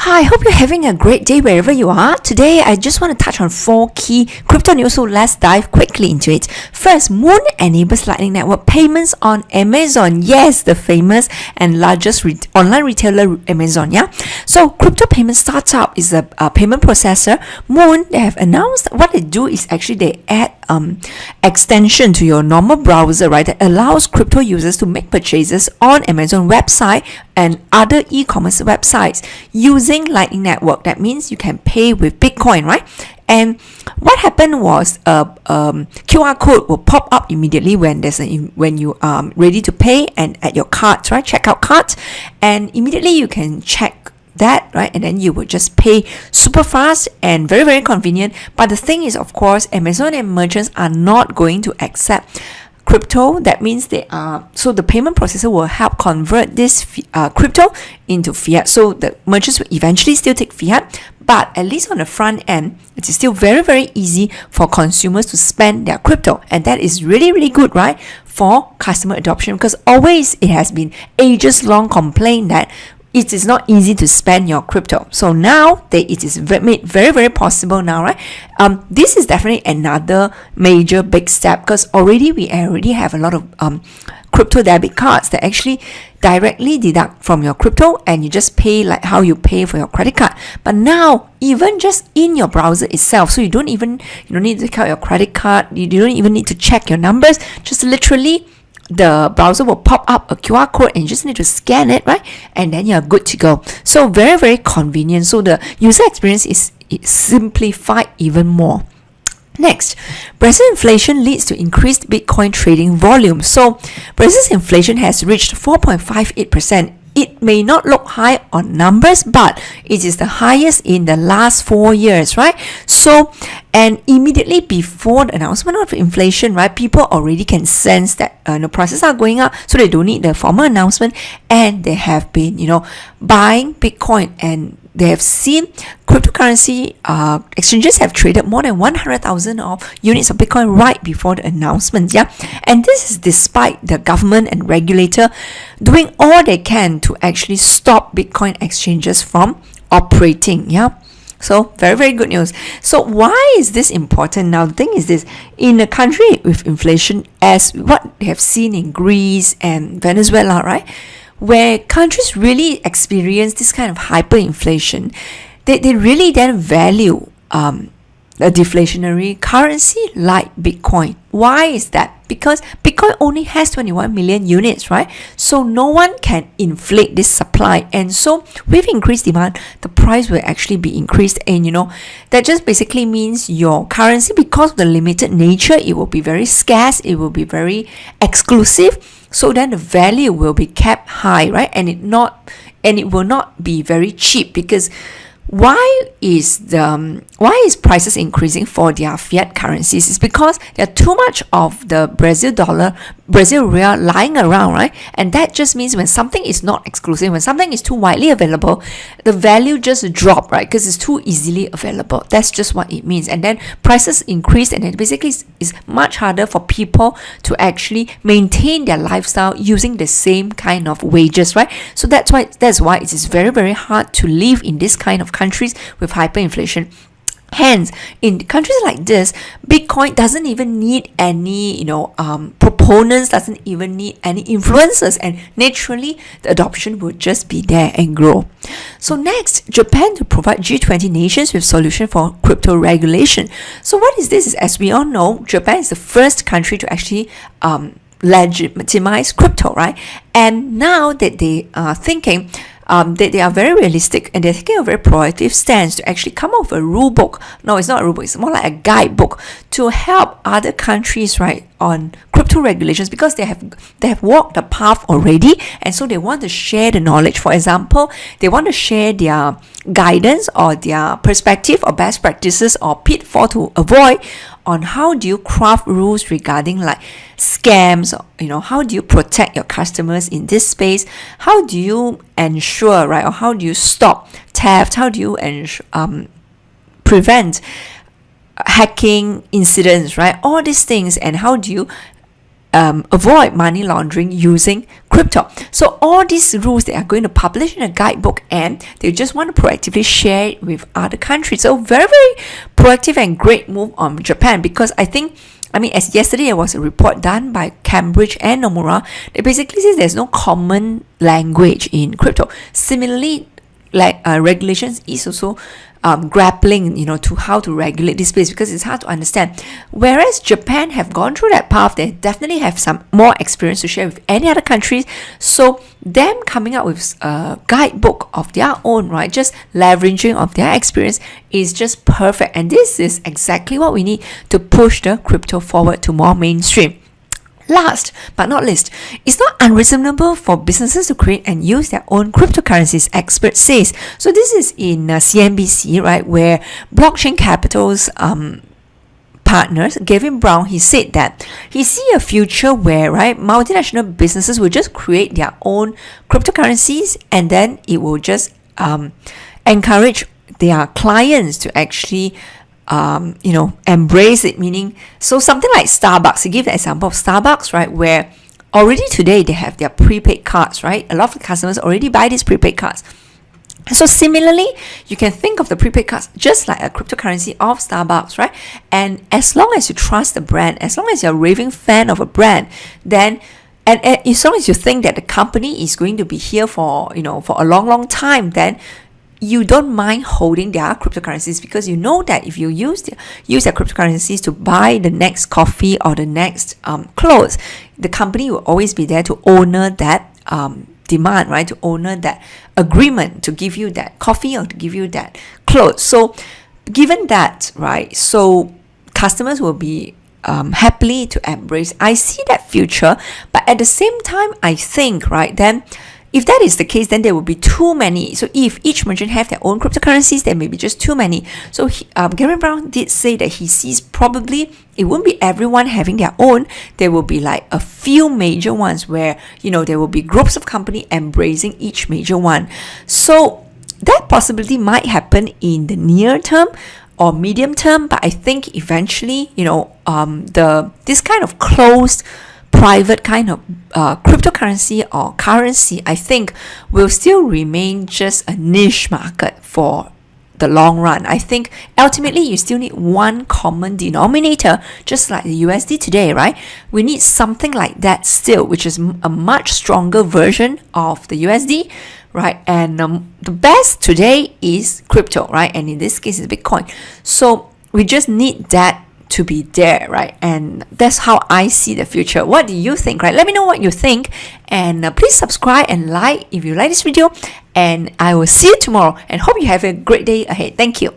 Hi, I hope you're having a great day wherever you are. Today, I just want to touch on 4 key crypto news, so let's dive quickly into it. First, Moon enables Lightning Network payments on Amazon. Yes, the famous and largest online retailer Amazon, yeah? So, crypto payment startup is a payment processor. Moon, they have announced what they do is actually they add extension to your normal browser, right, that allows crypto users to make purchases on Amazon website and other e-commerce websites using Lightning Network. That means you can pay with Bitcoin, right? And what happened was a QR code will pop up immediately when when you are ready to pay and at your cart, right, checkout cart, and immediately you can check that, right, and then you would just pay super fast and very, very convenient. But the thing is, of course, Amazon and merchants are not going to accept crypto. That means so the payment processor will help convert this crypto into fiat. So the merchants will eventually still take fiat, but at least on the front end, it is still very, very easy for consumers to spend their crypto. And that is really, really good, right, for customer adoption, because always it has been ages long complaint that it is not easy to spend your crypto. So now it is made very, very possible now, right? This is definitely another major big step, because we already have a lot of crypto debit cards that actually directly deduct from your crypto, and you just pay like how you pay for your credit card. But now, even just in your browser itself, so you don't need to take out your credit card, you don't even need to check your numbers, just literally the browser will pop up a QR code and you just need to scan it, right? And then you're good to go. So very, very convenient. So the user experience is simplified even more. Next, Brazil inflation leads to increased Bitcoin trading volume. So Brazil's inflation has reached 4.58%. It may not look high on numbers, but it is the highest in the last 4 years, right? So, and immediately before the announcement of inflation, right, people already can sense that the prices are going up, so they don't need the formal announcement, and they have been, buying Bitcoin, and they have seen cryptocurrency exchanges have traded more than 100,000 of units of Bitcoin right before the announcement, yeah. And this is despite the government and regulator doing all they can to actually stop Bitcoin exchanges from operating, yeah. So very, very good news. So why is this important? Now, the thing is this: in a country with inflation, as what we have seen in Greece and Venezuela, right, where countries really experience this kind of hyperinflation, they really then value a deflationary currency like Bitcoin. Why is that? Because Bitcoin only has 21 million units, right? So no one can inflate this supply. And so with increased demand, the price will actually be increased. And that just basically means your currency, because of the limited nature, it will be very scarce, it will be very exclusive. So then the value will be kept high, right? And it will not be very cheap, because why is prices increasing for their fiat currencies? It's because there are too much of the Brazil real lying around, right? And that just means when something is not exclusive, when something is too widely available, the value just drop, right? Because it's too easily available. That's just what it means. And then prices increase, and it basically is much harder for people to actually maintain their lifestyle using the same kind of wages, right? So that's why it is very, very hard to live in this kind of countries with hyperinflation. Hence, in countries like this, Bitcoin doesn't even need any, proponents, doesn't even need any influencers, and naturally, the adoption would just be there and grow. So next, Japan to provide G20 nations with solution for crypto regulation. So what is this? As we all know, Japan is the first country to actually legitimize crypto, right? And now that they are thinking, they are very realistic, and they're taking a very proactive stance to actually come up with a rule book. No, it's not a rule book, it's more like a guidebook to help other countries, right, on crypto regulations, because they have walked the path already, and so they want to share the knowledge. For example, they want to share their guidance or their perspective or best practices or pitfall to avoid on how do you craft rules regarding like scams, how do you protect your customers in this space, how do you ensure, right, or how do you stop theft, how do you prevent hacking incidents, right, all these things, and how do you avoid money laundering using crypto. So all these rules they are going to publish in a guidebook, and they just want to proactively share it with other countries. So very, very proactive and great move on Japan, because I mean, as yesterday there was a report done by Cambridge and Nomura that basically says there's no common language in crypto. Similarly, like regulations is also grappling, to how to regulate this space, because it's hard to understand. Whereas Japan have gone through that path, they definitely have some more experience to share with any other countries. So them coming up with a guidebook of their own, right, just leveraging of their experience is just perfect. And this is exactly what we need to push the crypto forward to more mainstream. Last but not least, it's not unreasonable for businesses to create and use their own cryptocurrencies, expert says. So this is in CNBC, right, where Blockchain Capital's partners, Gavin Brown, he said that he see a future where, right, multinational businesses will just create their own cryptocurrencies, and then it will just encourage their clients to actually embrace it, meaning, so something like Starbucks, to give the example of Starbucks, right, where already today they have their prepaid cards, right? A lot of the customers already buy these prepaid cards. So similarly, you can think of the prepaid cards just like a cryptocurrency of Starbucks, right? And as long as you trust the brand, as long as you're a raving fan of a brand, then and as long as you think that the company is going to be here for for a long, long time, then you don't mind holding their cryptocurrencies, because you know that if you use their cryptocurrencies to buy the next coffee or the next clothes, the company will always be there to honor that demand, right? To honor that agreement to give you that coffee or to give you that clothes. So given that, right, so customers will be happily to embrace. I see that future, but at the same time, I think, right, then if that is the case, then there will be too many. So if each merchant have their own cryptocurrencies, there may be just too many. So Gary Brown did say that he sees probably it won't be everyone having their own. There will be like a few major ones where, there will be groups of company embracing each major one. So that possibility might happen in the near term or medium term, but I think eventually, this kind of closed private kind of cryptocurrency or currency, I think, will still remain just a niche market for the long run. I think ultimately you still need one common denominator, just like the USD today, right? We need something like that still, which is a much stronger version of the USD, right? And the best today is crypto, right? And in this case, it's Bitcoin. So we just need that to be there, right? And that's how I see the future. What do you think, right? Let me know what you think, and please subscribe and like if you like this video, and I will see you tomorrow and hope you have a great day ahead. Thank you.